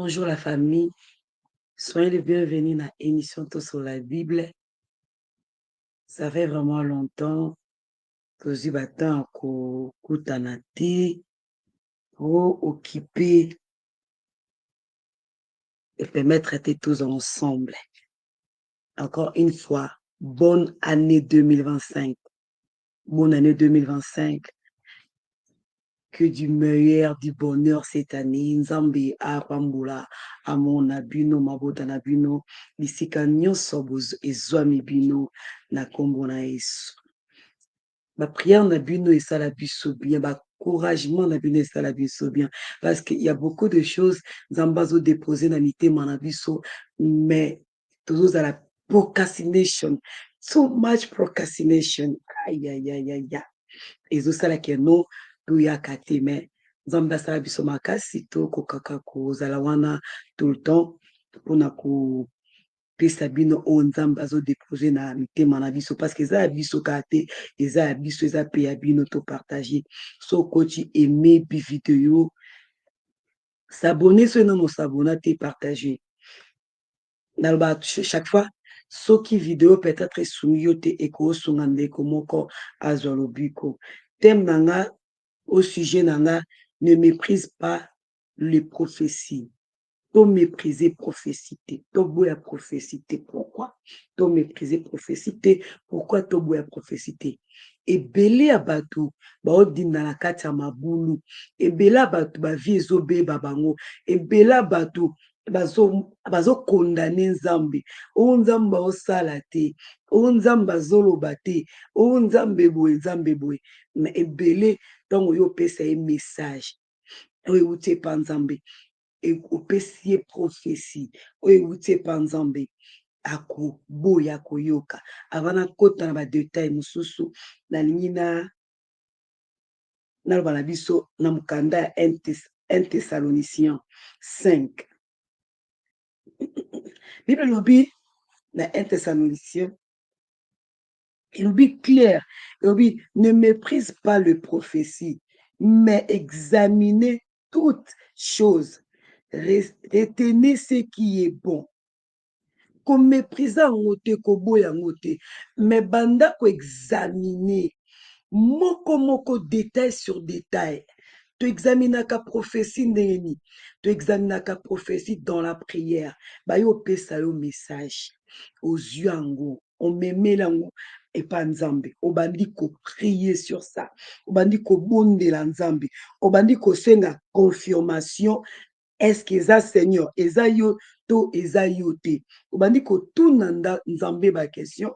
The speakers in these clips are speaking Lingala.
Bonjour la famille, soyez les bienvenus dans l'émission Tout sur la Bible. Ça fait vraiment longtemps que je battant pour Kutanati, pour occuper et permettre d'être tous ensemble. Encore une fois, bonne année 2025. Bonne année 2025. Que du meilleur, du bonheur cette année. Nzambe apambola amona bino mabota na bino bisika nyonso ezwami bino na kombo na Yesu. Ma prière na bino esala biso bien, ba encouragement na bino esala biso bien, parce qu'il y a beaucoup de choses nzambe azo déposer na mitema na biso, mais toujours à la procrastination, so much procrastination. Aïe aïe aïe aïe. Ezosalaka no toyaka te, mais nzambe asala biso makasi tokokaka kozala wana tout le temps mpona kopesa bino oyo nzambe azodepose na mitema na biso, parce que eza ya biso kaka te, eza ya biso, eza mpe ya bino topartage. So okoti aime bi video sabone, so nano sabona te partage. Naloba chaque fois soki video peut-être esungi yo te ekosunga ndeko moko azwa lobiko. Thème nanga au sujet nanga, ne méprise pas les prophéties. To mépriser prophétie. To boya prophétie. Pourquoi? To mépriser prophétie. Pourquoi to boya prophétie? Ebele abatu ba odina na kati ya mabulu. Ebele abatu ba vie ezobeba bango. Ebele abatu bazo condamner nzambe. O nzambe osala te. O nzambe azoloba te. O nzambe boye. Mais ebele donc yo pesa un message. Oyo uti epa nzambe. Opesi ye prophétie. Oyo uti epa nzambe. Akoboya akoyoka. Avant nakota na ba détail mosusu nalingi naloba na biso na mukanda ya 1 Thessaloniciens 5. Bible lobi na 1 Thessaloniciens, il dit clair, il dit ne méprise pas le prophétie, mais examinez toutes choses, retenez ce qui est bon. Comme méprisa ngote koboya ngote, mais banda ko examiner moko détail sur détail. Tu examinaka prophétie ndeni, tu examinaka prophétie dans la prière. Ba yo pesa yo message aux yeux ango, on memela ngo epa nzambe. Obandi ko prier sur ça. Obandi ko bondela nzambe. Obandi ko senga confirmation. Est-ce que ça Seigneur, eza yo to eza yo te. Obandi ko tuna nzambe ba question.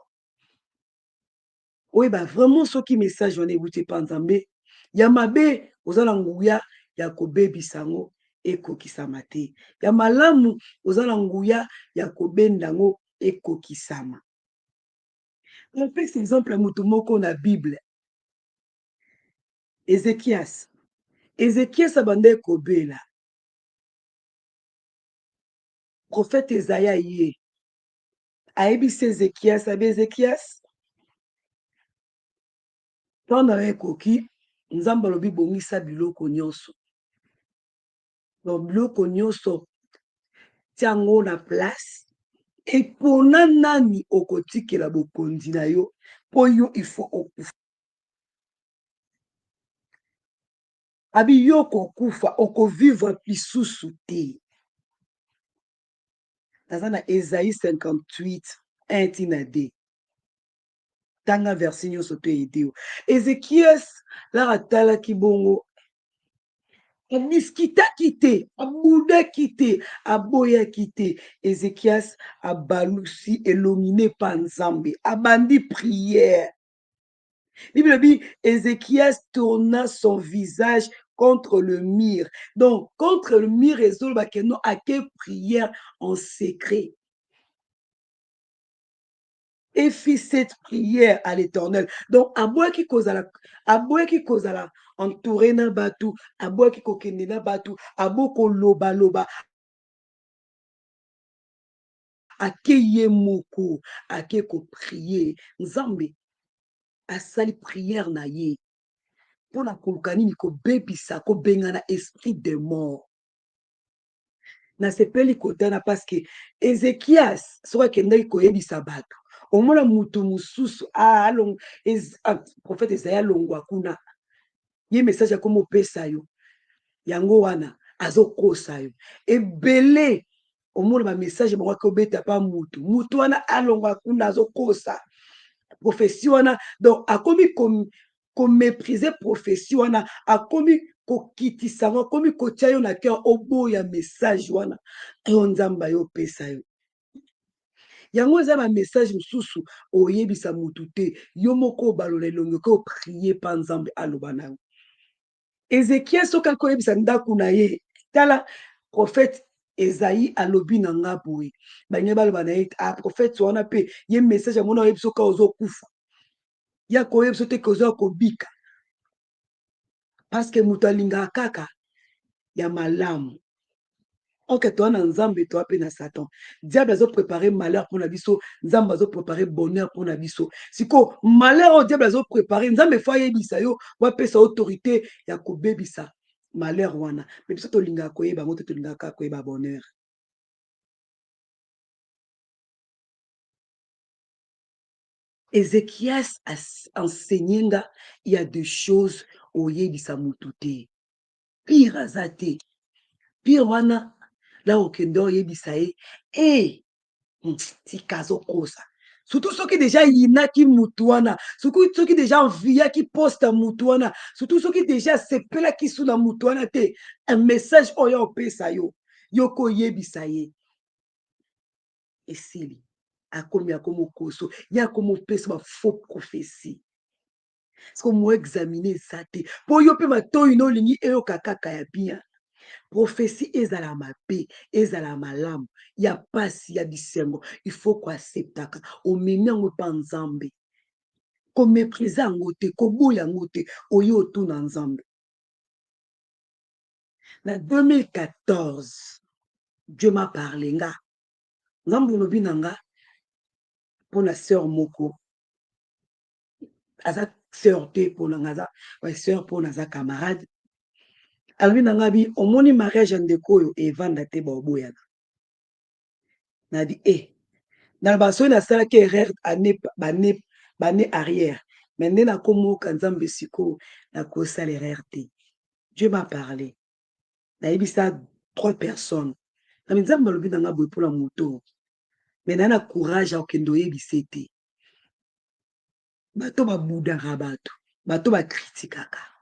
Oui, bah vraiment, ce qui message on écouté pas nzambe. Yamabe, ozala nguya ya kobebisa ngo ekokisama te. Ya malamu ozala nguya ya kobenda ngo ekokisama. On peut cet exemple mutu moko na Bible. Ézéchias. Ézéchias abande kobela. Prophète Esaïa ye. Aebisi Ézéchias, abe Ézéchias. Tanda ekoki, nzamba lobi bongisa biloko nyonso. Donc biloko nyonso tiango na place. Epona nani okotikela bokonzi na yo po yo il faut okufa. Abi yo kokufa okovivre lisusu te. Naza na Esaïe 58 1 tina 2. Tanga versi nyonso to ede yo. Ézéchias lara atalaki bongo aniskitaki te, abudaki te, aboyaki te. Ézéchias abalusi elomine pa nzambe, abandi prière. Bible dit, Ézéchias tourna son visage contre le mur. Donc, contre le mur, il y a quelle prière en secret. Et fit cette prière à l'Éternel. Donc, aboua qui cause la entouré na batu, aboua qui kokende na batu, aboko loba loba, ake ye moko, ake ko prier. Nzambe, asali prière na ye. Pour la koluka nini ko bebisa ko benga na esprit de mort. nasepeli kotana parce que Ezekias soki akendaki koyebisa bato omona mutu mosusu prophète Esaïe alongwa kuna ye message akomi opesa yo yango wana azokosa yo ebele omona bamessage bango akobeta pa mutu wana alongwa kuna azokosa prophétie wana donc akomi koméprise prophétie wana akomi kokitisa ngo akomi kotia yo na cœur oboya message wana oyo nzambe ayopesa yo yango eza bamessage mosusu oyebisa mutu te yo moko obalola elongi oke oprie mpa nzambe aloba na yo ezekiel soki akoyebisa ndako na ye tala prophète Esaïe alobi na nga boye banye baloba na ye prophète wana mpe ye message yango na oyebi soki ozokufa ya koyebi so te kozoya kobika parceke moto alingaka kaka ya malamu oke toa na nzambe toa mpe na satan diable azoprépare malheur mpona biso nzambe azoprépare bonheur mpona biso sikoyo malheur oyo diable azoprépare nzambe fo ayebisa yo wapesa autorité ya kobebisa malheur wana me biso tolingaka koyeba yango te tolingaka kaka koyeba bonheur Ézéchias a enseigné nga il y a des choses oyebisa mutu te pire aza te pire wana la okende oyebisa ye tika azokosa surtout soki deja yinaki mutu wana surtout soki deja enviaki poste mutu wana surtout soki deja asepelaki su na mutu wana te un message oyo opesa yo yo koyebisa ye esili akomi okoso ye akomi opesa bafaux prophétie soki omoexamine eza te mpo yo mpe matoi na olingi eyoka kaka ya bien prophétie ezala mabe ezala malamu ya pasi ya bisengo il faut koacceptaka omemi yango mpa nzambe koméprise yango te koboya yango te oyo otuna nzambe na 2014 dieu m'a parlé nga nzambe olobi na nga mpona sœur moko aza sœur te mpona nga aza sœur mpona aza camarade alobi na nga bi omoni mariage ya ndeko oyo evanda te baoboyana nadi na basoki nasalaki erreur bane arrière me nde nakomoka nzambe sikoyo nakosala erreur te dieu m'a parlé nayebisa 3 personnes nami nzambe alobi na nga boye mpona moto me naye na courage akokende oyebise te bato babudaka bato bakritikaka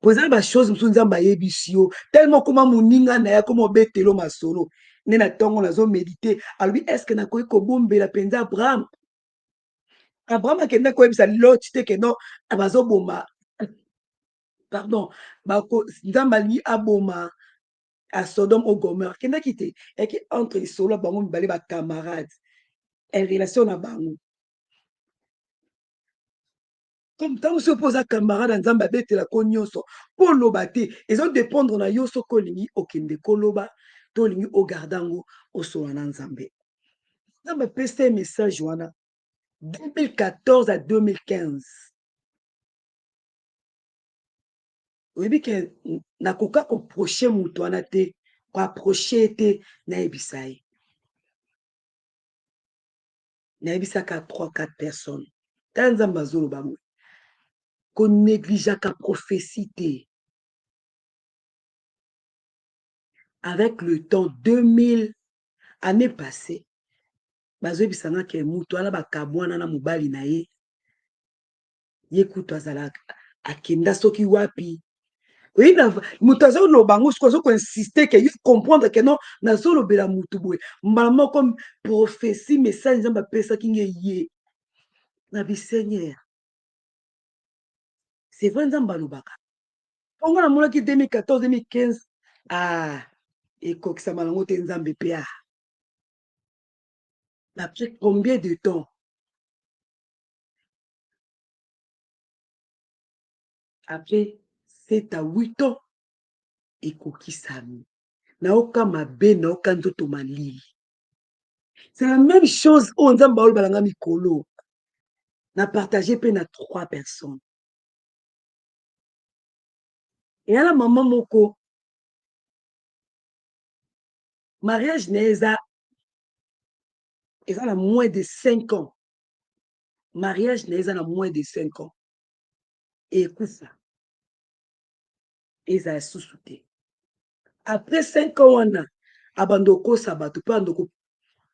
po eza bachose mosusu nzambe ayebisi yo tellement koma moninga na ye akoma obetelo masolo nde na ntongo nazomedite alobi eske nakoki kobombela mpenza abraham akendaki koyebisa loti te keno bazoboma pardon nzambe alingi aboma a sodome au gomer akendaki te yaki entre lisolo bango mibale bacamarade relation na bango ntango soki mpo oza camarade ya nzambe abetelako nyonso mpo oloba te ezodépendre na yo soki olingi okende koloba to olingi ogarde yango osola na nzambe nzambe apesa ye message wana 2014 à 2015 oyebi ke nakoka koproche moto wana te koaproche ye te nayebisa ye nayebisaka 3-4 personnes tala nzambe azoloba boye konégligeaka prophétie te avec le temps 2000 année passée bazoyebisanga ke mutu wana bakabwana na mobali na ye ye kutu azalaka akenda soki wapi oyebi moto azoloba yango soki azokoinsiste ke yo comprendre ke non nazolobela mutu boye mbala moko prophétie message nzambe apesaki nge ye na biseigneur c'est vrai nzambe alobaka mpongo namonaki 2014 2015 ekokisama nango te nzambe mpe après combien de temps après 7 à 8 ans ekokisami naoka mabe naoka nzoto malili c'est la même chose oyo nzambe aolobala nga mikolo na partage mpe na 3 personnes eyala mama moko mariage n'est pas à moins de 5 ans. Mariage n'est pas à moins de 5 ans. Et écoute ça. Et ça a sous-souté. Après 5 ans, on a abandoko sabato, pas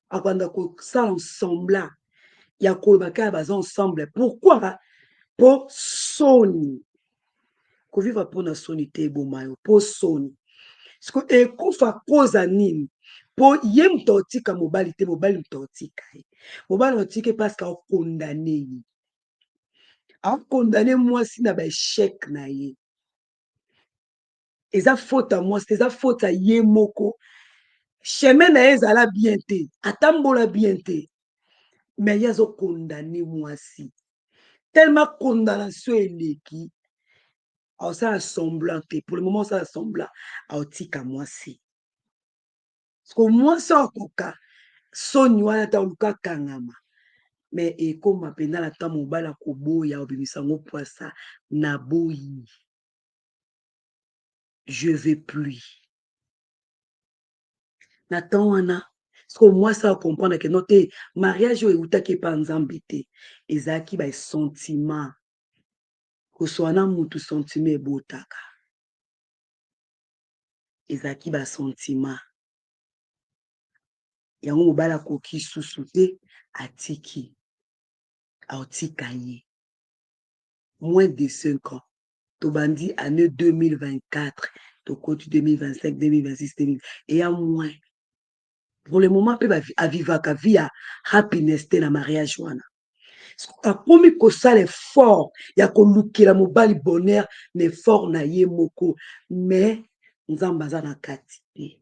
abandoko ça ensemble. Il y a kolbaka baza ensemble. Pourquoi? Pour Sony. Ko vivre pour na Sony te bomayo. Pour Sony. Parce que ekufa koza nini. Po ye mtotika mobali te mobali mtotika. Mobali mtotika parce qu'a condamné. A condamné moi si na ba échec na ye. Eza faute à moi, c'est eza faute à ye moko. Chemin na ye ezala bien te, atambola bien te. Mais ye azo condamné moi si. Tellement condamnation eleki. Alors ça a semblant te. Pour le moment ça a semblant. Alors tika moi si. Parce que moi ça akoka. Soni wana ta luka kangama. Mais ekoma pena la ta mobala koboya obimisa ngo poisa na boyi. Je vais plus. Nathan wana. Parce que moi ça comprendre que notre mariage oyo eutaki pa nzambe te. Ezaki ba sentiment. Koswana mutu sentiment ebotaka. Ezaki ba sentiment. Yango mobala koki susu te atiki. Aotika ye. Moins de 5 ans. Tobandi année 2024. Tokoti 2025, 2026, 2000. Et à moins. Pour le moment, pe avivaka via happiness te na mariage wana. Akomi kosala effort ya kolukela mobali bonheur na effort na ye moko. Mais nzambe aza na kati te.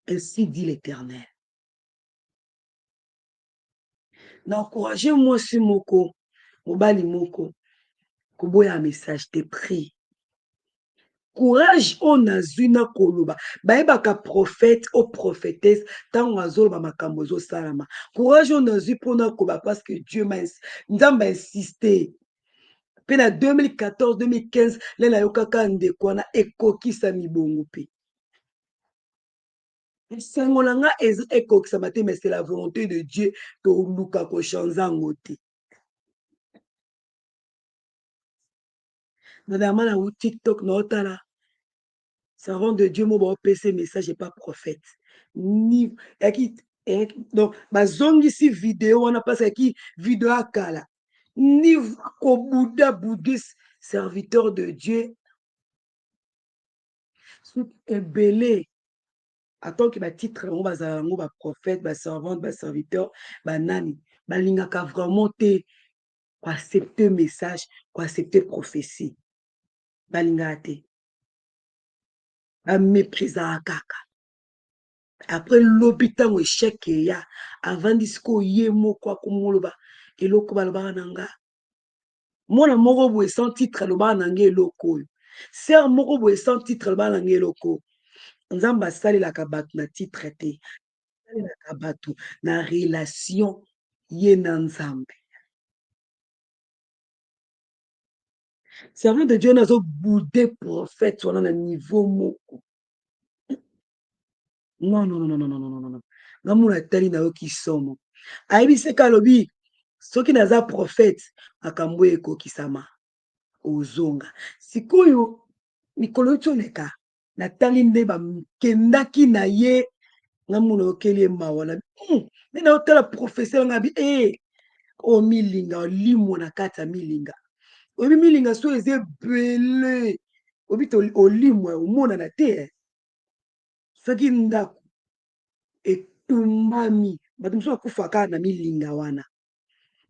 Ainsi dit l'Éternel. N'encouragez moi si moko, mobali moko, koboya message te prie. Courage on azwi na koloba. Bayebaka prophète ou prophétesse tango azoloba makambo ezosalama. Courage on azwi pona koba parce que Dieu m'a nzambe insisté. Pe na 2014 2015 lela yokaka ndeko wana ekokisa mibongo pe. Esengo na nga ekokisa mate mais c'est la volonté de Dieu to luka ko chanza ngote. Nadama na TikTok na otala. Servant de Dieu, mon PC message n'est pas prophète. Ni donc bazongi si vidéo on a passé qui vidéo à kala. Ni ko Bouddha bouddhiste serviteur de Dieu. Est belé. Attends que ba titre on ba prophète, ba servante, ba serviteur, ba nani, ba lingaka vraiment te ko accepter message, ko accepter prophétie. Ba lingaka te. Ba méprisa kaka. Après l'hôpital échec ya avant disco ye moko akomoloba eloko balobaka na nga mwana moko boye sans titre alobaka na nga eloko oyo ser moko boye sans titre alobaka na nga eloko nzambe asalelaka bato na titre te asalelaka bato na relation ye na nzambe servant de Dieu nazobude prophète wana na niveau moko non non non non non non non non nga muna atali na yo kisomo ayebiseka alobi soki naza prophète makambo ekokisama ozonga sikoyo mikolo toleka natali nde bakendaki na ye nga muna okeli ye mawa na nde naotala professeur nga bi o milinga olimwa na kati ya milinga oyebi milinga so eza ebele oyebi olimwa omonana te soki ndako etumbami bato mosusu akufaka na milinga wana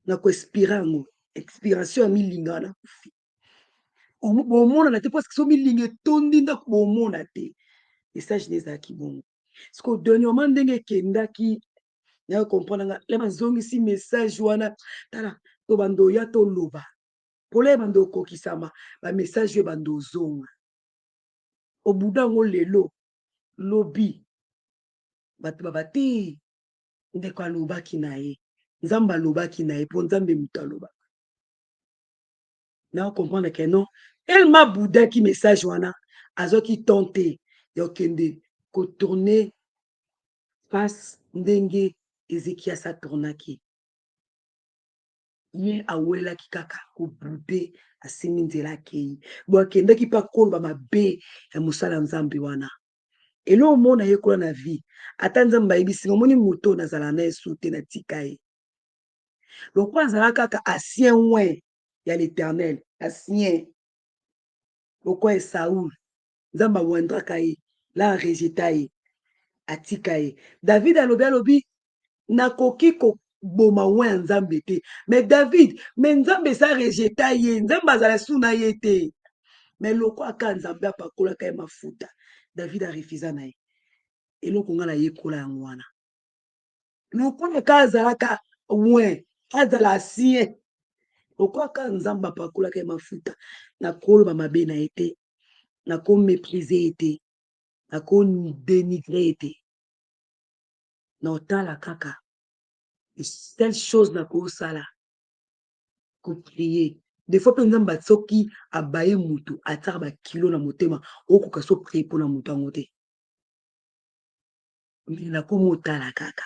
na koespira yango expiration ya milinga wana kufi bomonana te parce que so milinga etondi ndako bomona te message nde ezalaki bongo siko dernièrement ndenge ekendaki naya comprendre nga le bazongisi message wana tala to bando oya toloba polo ye bando okokisama bamessage oyo bando ozonga obuda yango lelo lobi bato baba te ndeko alobaki na ye nzambe alobaki na ye mpo nzambe moto alobaka na comprendre que non elle m'a boudaki message wana azoki tente ya okende kotourne face ndenge Ezekias atornaki. Ye awelaki kaka kobude asimi nzela akei. Bo akendaki mpe akoloba mabe ya mosala nzambe wana. Elo omona ye kola na vie. Ata nzambe ayebisi omoni moto nazala na esu te na tika ye. Lokwa azala kaka ancien oin ya l'Éternel, ancien. Lokwa Saoul, nzambe awendraka ye, la rejeta ye, atika ye. David alobi nakoki koboma oin ya nzambe te. Mais David, mais nzambe sa rejeta ye, nzambe azala suna ye te. Mais lokwa aka nzambe apakolaka ye mafuta, David arefusa na ye. Eloko nga na yekola yango wana. Lokwa ka azalaka oin, azala ancien. Lokwa ka nzambe apakolaka ye mafuta, nakoloba mabe na ye te, nakomépriser ye te, nakodénigrer ye te. Na otala kaka telle chose nakosala koprier. Des fois mpe nzambe soki abaye mutu atiaka bakilo na motema okoka so prie mpona mutu yango te. Mais nakomotala kaka.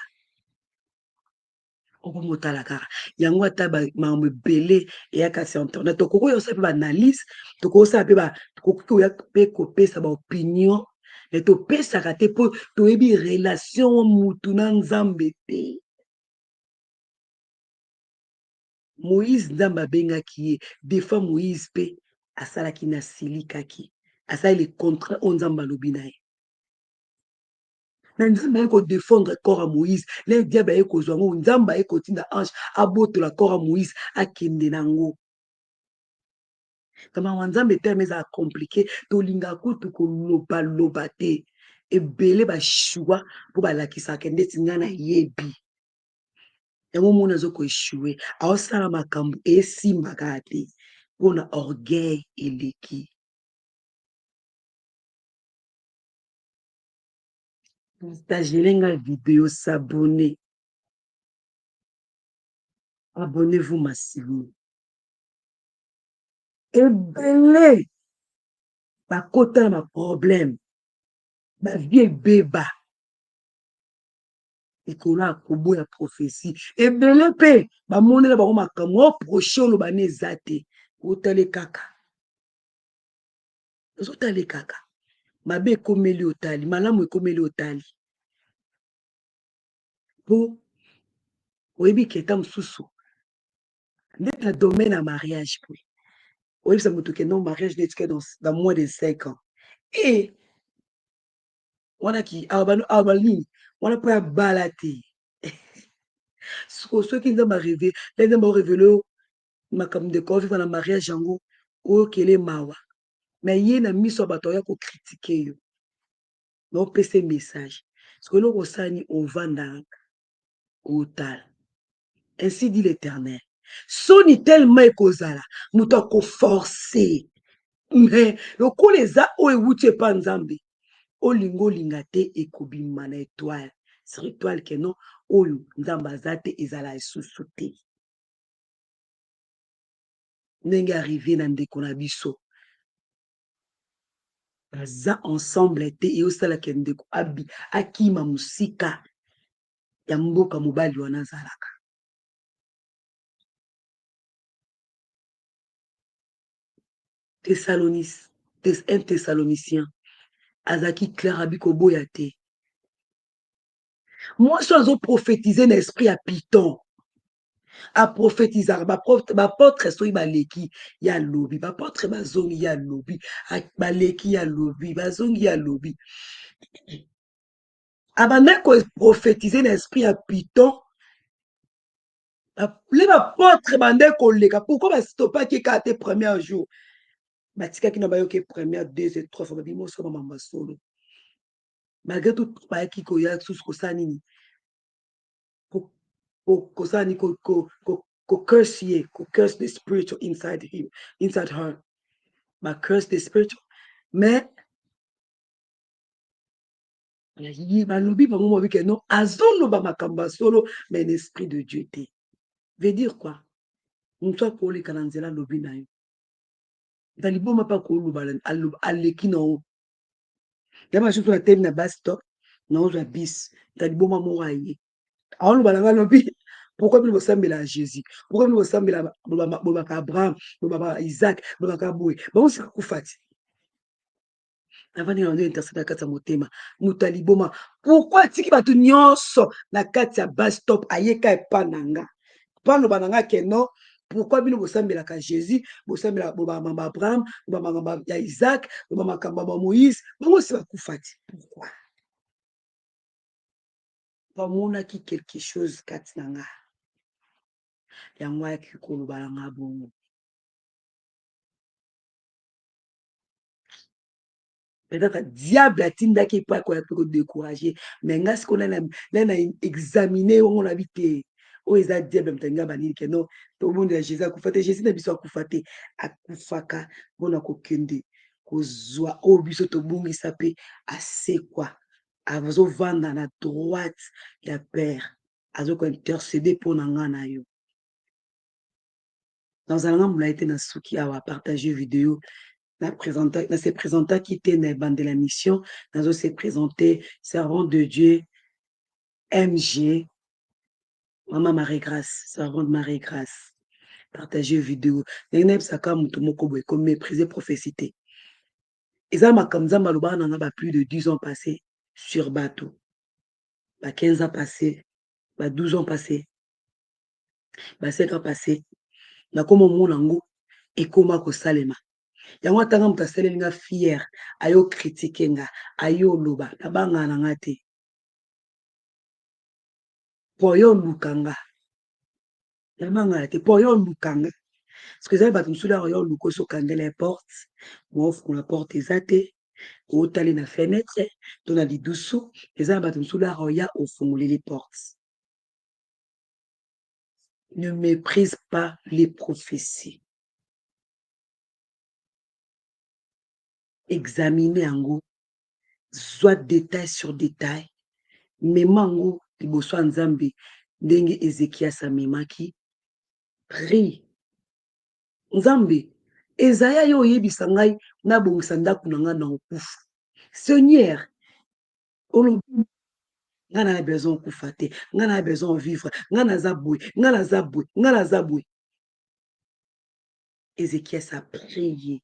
Okomotala kaka. Yango ata makambo ebele eyaka sur internet. Tokoki osala mpe baanalyse, tokoki osala mpe kopesa baopinion, mais topesaka te mpo toyebi relation mutu na nzambe te. Moïse nzambe abengaki ye. Des fois Moïse mpe asalaki na silikaki. Asali le contraire oyo nzambe alobi na ye. Na nzambe aye kodéfendre corps ya Moïse. Le diable aye kozwa ngo, nzambe aye kotinda ange abotola corps ya Moïse akende nango. Kama wa nzambe terme eza compliqué, tolinga kutu koloba te. Ebele bashua mpo balakisaka ndeti nga na yebi. Yango mona azokoeshue, aosala makambo esimbaka te mpona orgueil eleki. Partagez la vidéo, s'abonner. Abonnez-vous massivement. Ebele bakota na problème, ba vie ebeba. Ekola kobo ya prophétie. Ebele pe bamonela bango makambo proche oloba na eza te. Otale kaka. Ozotale kaka. Mabe ekomeli otali, malamu ekomeli otali. Po oyebi keta mosusu. Ndeta domaine à mariage po. Oui, ça me touche non mariage n'est que dans moins de 5 ans. Et on a qui abali, on a pas balaté. Ceux qui nous ont rêvé, les gens m'ont révélé ma comme de quoi vivre dans mariage jango o kele mawa. Mais il y a na miso batoya ko critiquer yo. Non pese message. Ce que l'on sani on vanda au tal. Ainsi dit l'Éternel. Soni tellement ekozala, muto ko forcer. Mais lokola eza oyo ewuti epa nzambe olingo olinga te ekobima na étoile sur étoile keno oyo nzambe aza te ezala esusu te. Ndenge arrivé na ndeko na biso baza ensemble te eosalaka ndeko akima mosika ya mboka mobali wana azalaka. Un Thessalonicien azaki clair abi koboya te. Moi so azoprophétiser na esprit ya Python. Aprophétisaka bapotre soki baleki ya lobi, bapotre bazongi ya lobi, baleki ya lobi, bazongi ya lobi. Abanda koprophétiser na esprit ya Python. Le bapotre bande koleka, pourquoi bastopaki kaka te premier jour? Batikaki na bayoki première, deuxième, trois fois babimi oso bamamba solo. Malgré tout bayaki koya susu kosala nini? Kosala nini curse ye, curse the spiritual inside him, inside her. Curse the spiritual. Mais balobi bango mobi ke non azoloba makambo solo mais l'esprit de Dieu te. Veut dire quoi? Moto akoleka na nzela lobi na yo. Daliboma pa koloba aleki na o. Dama je la thème na bas stop, non la bis, t'as du bon moment à y. Alors, pourquoi nous ressemblons à Jésus? Pourquoi nous ressemblons à Abraham, à Isaac, à Boué? Bon, c'est quoi fait? Avant de intercéder à kati motema, mutali boma. Pourquoi tiki batu nyonso na kati ya bas stop ayeka epananga? Pano bananga keno. Pourquoi bino bosambelaka Jésus, bosambela bobama Abraham, bobama ya Isaac, bobama kamba Moïse, bango si bakufati. Pourquoi? Bamonaki quelque chose kati nanga. Yango ayaki koloba nanga bongo. Peut-être diable atindaki pa ko décourager, mais nga ce qu'on a examiné on a vite o eza diable mtanga banini ke non to monde ya Jésus akufate Jésus na biso akufate akufaka bona kokende kozwa o biso to bungisa pe asekwa azovanda na droite ya père azoko intercéder pour nanga na yo. Dans un moment, été na suki awa partager vidéo na se présenta qui était na bande de la mission, na se présenté servant de Dieu MG Maman Marie-Grâce, servant de Marie-Grâce. Partager vidéo. Nene saka mutu moko boy comme mépriser prophécité. Eza makamza maloba na ba plus de 10 ans passés sur bateau. Ba 15 ans passés, ba 12 ans passés. Ba 5 ans passés. Na komo monango ekoma ko salema. Yango atanga mutu asaleli nga fier, ayo critiquer nga, ayo loba, nabanga na nga te. Po yo lukanga. Nabanga te, po yo lukanga. Parce que ça va tout là yo luko so kandela les portes, moi offre la porte ezate, o tali na fenêtre, to na lidusu, eza ba tout là ya ofunguli les portes. Ne méprise pas les prophéties. Examinez en gros, soit détail sur détail, mais mango liboso nzambe ndenge Ezekias amemaki, prie. Nzambe ezaya yo oyebisa ngai nabongisa ndako na nga na okufa. Seigneur, nga na besoin kufa te, nga na besoin vivre, nga naza boye, nga naza boye, nga naza boye. Ézéchias a prié,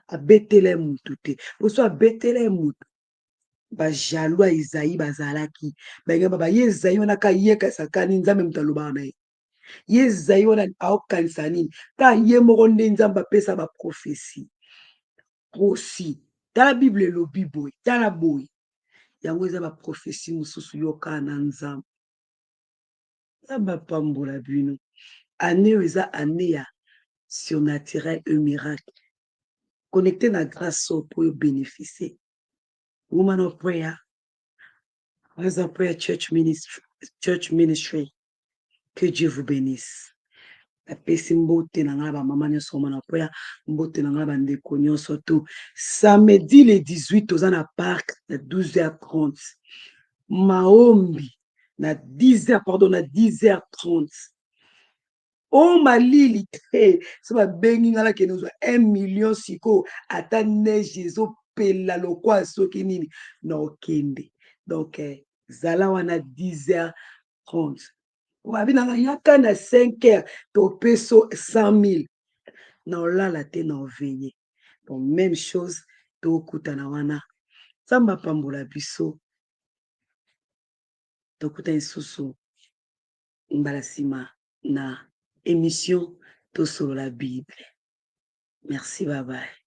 abetele mutu te. Poso abetele mutu, ba jaloux ya Isaïe bazalaki. Bengeba ba ye Isaïe wana ka yeka sakani nzambe mutu alobaka na ye. Ye Isaïe wana aokanisa nini? Ka ye moko nde nzambe apesa ba prophétie. Aussi, tala Bible elobi boye, tala boye. Yango eza ba prophétie mosusu yoka na nzambe. Nzambe apambola bino. Année eza année ya surnaturel et miracle. Connecté na grâce pour bénéficier. Woman of prayer. Rise of prayer church ministry. Que Dieu vous bénisse. Apesi mbote na nga ba mama nyonso woman of prayer, mbote na nga ba ndeko nyonso to. Samedi le 18 oza na parc na 12h30. Maombi na 10h30. Oh malili te so babengi nga na kende ozwa 1 million siko ata neige ezopela lokwa soki nini na okende. Donc zala wana 10h30 wabi nanga yaka na 5h topeso 100 000 na olala te na oveye. Bon, même chose tokutana wana nzambe apambola biso tokuta lisusu mbala nsima na émission Tosolo la Bible. Merci, bye bye.